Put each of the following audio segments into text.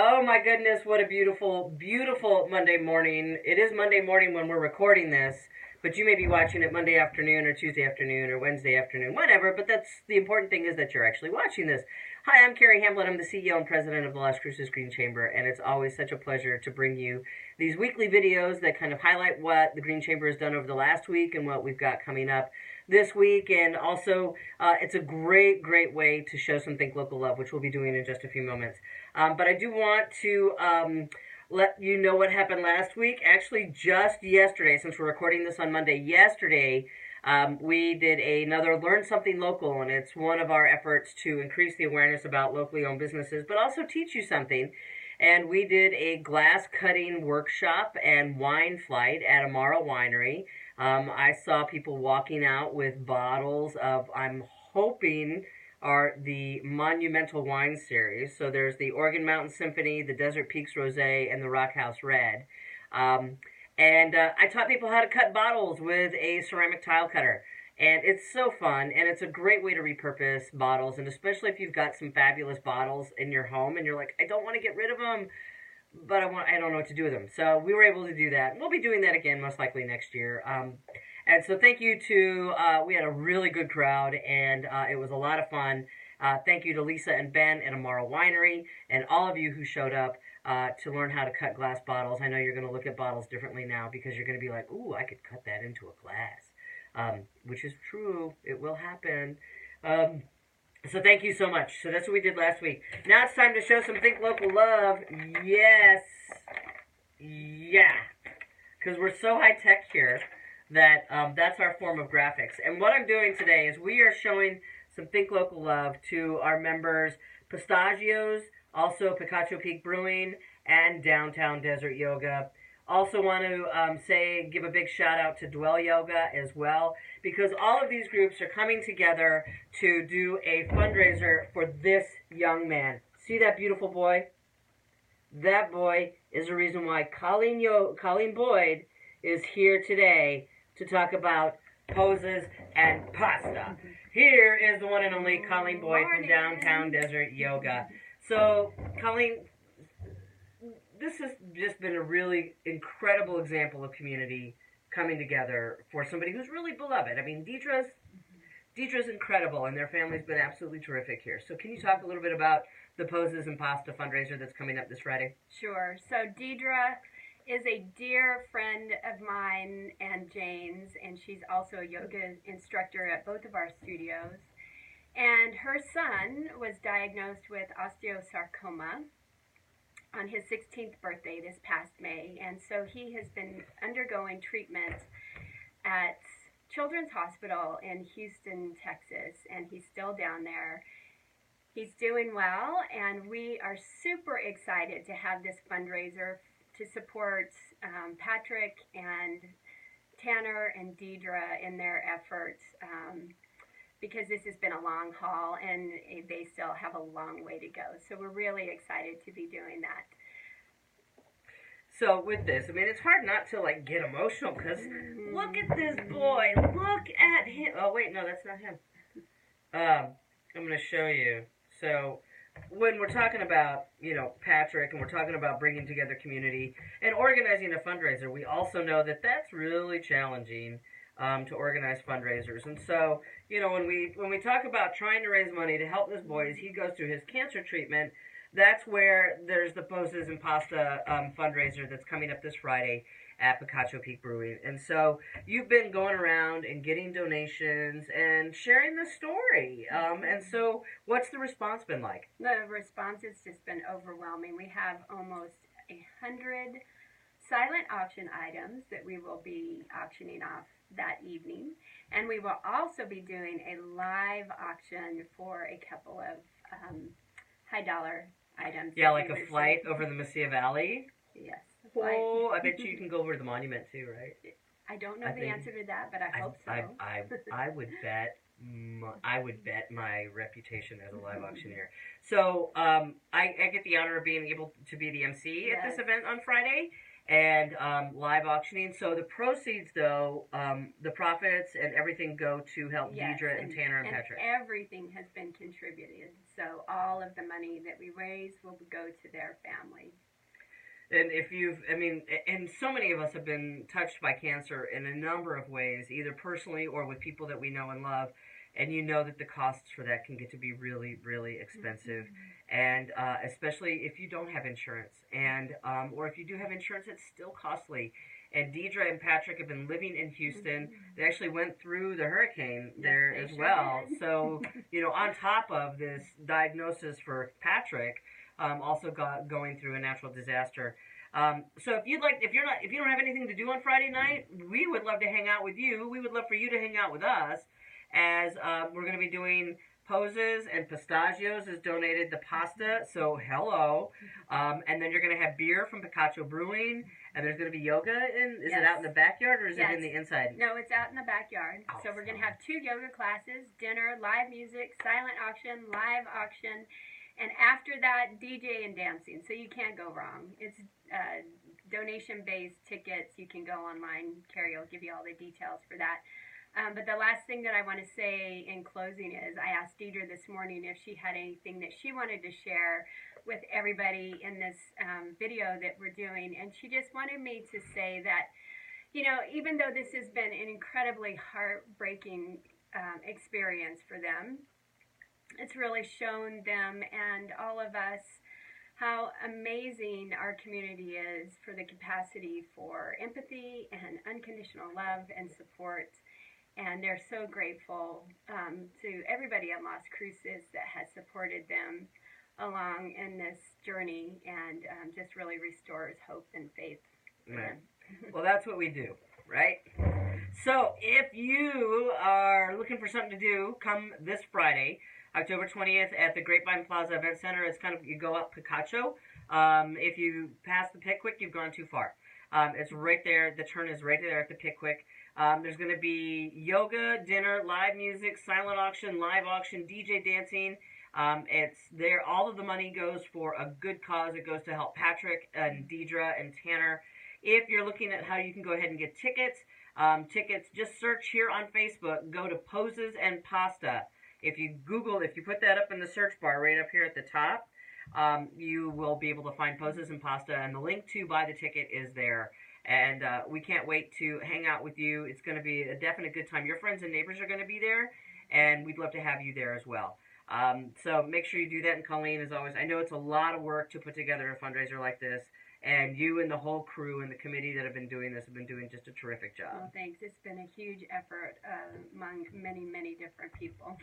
Oh my goodness, what a beautiful, beautiful Monday morning. It is Monday morning when we're recording this, but you may be watching it Monday afternoon or Tuesday afternoon or Wednesday afternoon, whatever, but that's the important thing is that you're actually watching this. Hi, I'm Carrie Hamblen. I'm the CEO and president of the Las Cruces Green Chamber, and it's always such a pleasure to bring you these weekly videos that kind of highlight what the Green Chamber has done over the last week and what we've got coming up this week. And also, it's a great, great way to show some Think Local love, which we'll be doing in just a few moments. But I do want to let you know what happened last week. Actually, just yesterday, since we're recording this on Monday, yesterday, we did another Learn Something Local, and it's one of our efforts to increase the awareness about locally owned businesses, but also teach you something. And we did a glass cutting workshop and wine flight at Amaro Winery. I saw people walking out with bottles of, I'm hoping, are the Monumental Wine Series. So there's the Oregon Mountain Symphony, the Desert Peaks Rosé, and the Rock House Red. And I taught people how to cut bottles with a ceramic tile cutter. And it's so fun, and it's a great way to repurpose bottles, and especially if you've got some fabulous bottles in your home, and you're like, I don't want to get rid of them, but I don't know what to do with them. So we were able to do that. We'll be doing that again, most likely next year. And so thank you to, we had a really good crowd, and it was a lot of fun. Thank you to Lisa and Ben at Amaro Winery, and all of you who showed up to learn how to cut glass bottles. I know you're going to look at bottles differently now because you're going to be like, ooh, I could cut that into a glass. Which is true. It will happen. So thank you so much. So that's what we did last week. Now it's time to show some Think Local love. Yes. Yeah. Because we're so high-tech here that that's our form of graphics. And what I'm doing today is we are showing some Think Local love to our members Pistachios, also Picacho Peak Brewing, and Downtown Desert Yoga. Also want to give a big shout out to Dwell Yoga as well, because all of these groups are coming together to do a fundraiser for this young man. See that beautiful boy? That boy is the reason why Colleen Boyd is here today to talk about poses and pasta. Here is the one and only Colleen Boyd from Downtown Desert Yoga. So, Colleen, this has just been a really incredible example of community coming together for somebody who's really beloved. I mean, Deidre's incredible, and their family's been absolutely terrific here. So can you talk a little bit about the Poses and Pasta fundraiser that's coming up this Friday? Sure. So Deidre is a dear friend of mine and Jane's, and she's also a yoga instructor at both of our studios. And her son was diagnosed with osteosarcoma on his 16th birthday this past May, and so he has been undergoing treatment at Children's Hospital in Houston, Texas, and he's still down there. He's doing well, and we are super excited to have this fundraiser to support Patrick and Tanner and Deidre in their efforts, because this has been a long haul and they still have a long way to go. So we're really excited to be doing that. So with this, I mean, it's hard not to like get emotional because look at this boy. Look at him. Oh, wait, no, that's not him. I'm going to show you. So when we're talking about, you know, Patrick, and we're talking about bringing together community and organizing a fundraiser, we also know that that's really challenging to organize fundraisers. And so, you know, when we talk about trying to raise money to help this boy as he goes through his cancer treatment, that's where there's the Poses and Pasta fundraiser that's coming up this Friday at Picacho Peak Brewing. And so you've been going around and getting donations and sharing the story. And so what's the response been like? The response has just been overwhelming. We have almost 100 silent auction items that we will be auctioning off that evening, and we will also be doing a live auction for a couple of high dollar items. Yeah, like a flight over the Mesilla Valley. Yes. Oh, I bet you can go over to the monument too, right? I don't know the answer to that, but I hope so. I would bet my reputation as a live auctioneer. So I get the honor of being able to be the MC at this event on Friday. and live auctioning. So the proceeds, though, the profits and everything go to help Deidre and Tanner and Patrick. Everything has been contributed. So all of the money that we raise will go to their family. And if and so many of us have been touched by cancer in a number of ways, either personally or with people that we know and love. And you know that the costs for that can get to be really, really expensive, and especially if you don't have insurance, and or if you do have insurance, it's still costly. And Deidre and Patrick have been living in Houston. They actually went through the hurricane there as well. So on top of this diagnosis for Patrick, also going through a natural disaster. So if you don't have anything to do on Friday night, we would love to hang out with you. We would love for you to hang out with us, as we're going to be doing Poses, and Pistachios has donated the pasta, so hello. And then you're going to have beer from Picacho Brewing, and there's going to be yoga. Is it out in the backyard, or is it in the inside? No, it's out in the backyard. Oh, so we're going to have 2 yoga classes, dinner, live music, silent auction, live auction, and after that, DJ and dancing. So you can't go wrong. It's donation-based tickets. You can go online. Carrie will give you all the details for that. But the last thing that I want to say in closing is I asked Deidre this morning if she had anything that she wanted to share with everybody in this video that we're doing. And she just wanted me to say that, even though this has been an incredibly heartbreaking experience for them, it's really shown them and all of us how amazing our community is for the capacity for empathy and unconditional love and support. And they're so grateful to everybody at Las Cruces that has supported them along in this journey, and just really restores hope and faith. Right. Well, that's what we do, right? So if you are looking for something to do, come this Friday, October 20th at the Grapevine Plaza Event Center. It's you go up Picacho. If you pass the Pickwick, you've gone too far. It's right there. The turn is right there at the Pickwick. There's going to be yoga, dinner, live music, silent auction, live auction, DJ dancing. It's there. All of the money goes for a good cause. It goes to help Patrick and Deidre and Tanner. If you're looking at how you can go ahead and get tickets, just search here on Facebook. Go to Poses and Pasta. If you put that up in the search bar right up here at the top, you will be able to find Poses and Pasta, and the link to buy the ticket is there. And we can't wait to hang out with you. It's going to be a definite good time. Your friends and neighbors are going to be there, and we'd love to have you there as well. So make sure you do that. And Colleen, as always, I know it's a lot of work to put together a fundraiser like this, and you and the whole crew and the committee that have been doing this have been doing just a terrific job. Well, thanks. It's been a huge effort among many, many different people.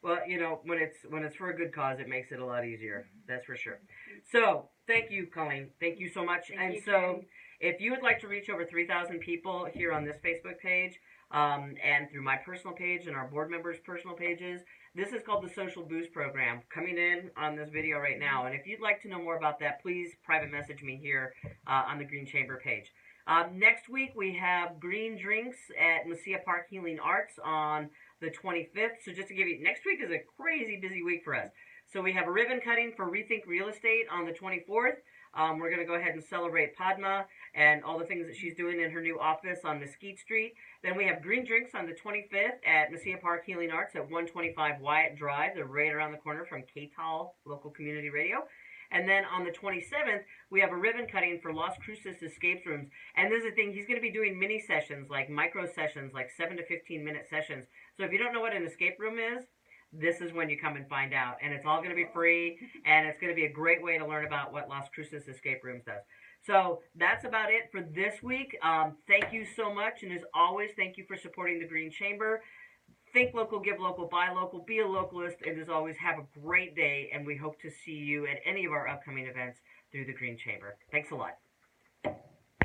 Well, when it's for a good cause, it makes it a lot easier. That's for sure. So thank you, Colleen. Thank you so much. If you would like to reach over 3,000 people here on this Facebook page, and through my personal page and our board members' personal pages, this is called the Social Boost Program, coming in on this video right now. And if you'd like to know more about that, please private message me here on the Green Chamber page. Next week, we have green drinks at Mesilla Park Healing Arts on the 25th. So just to give you, next week is a crazy busy week for us. So we have a ribbon cutting for Rethink Real Estate on the 24th. We're going to go ahead and celebrate Padma and all the things that she's doing in her new office on Mesquite Street. Then we have green drinks on the 25th at Mesilla Park Healing Arts at 125 Wyatt Drive. They're right around the corner from KTAL Local Community Radio. And then on the 27th, we have a ribbon cutting for Las Cruces Escapes Rooms. And this is the thing, he's going to be doing mini sessions, like micro sessions, like 7 to 15-minute sessions. So if you don't know what an escape room is, this is when you come and find out. And it's all going to be free, and it's going to be a great way to learn about what Las Cruces Escape Rooms does. So that's about it for this week. Thank you so much. And as always, thank you for supporting the Green Chamber. Think local, give local, buy local, be a localist. And as always, have a great day. And we hope to see you at any of our upcoming events through the Green Chamber. Thanks a lot.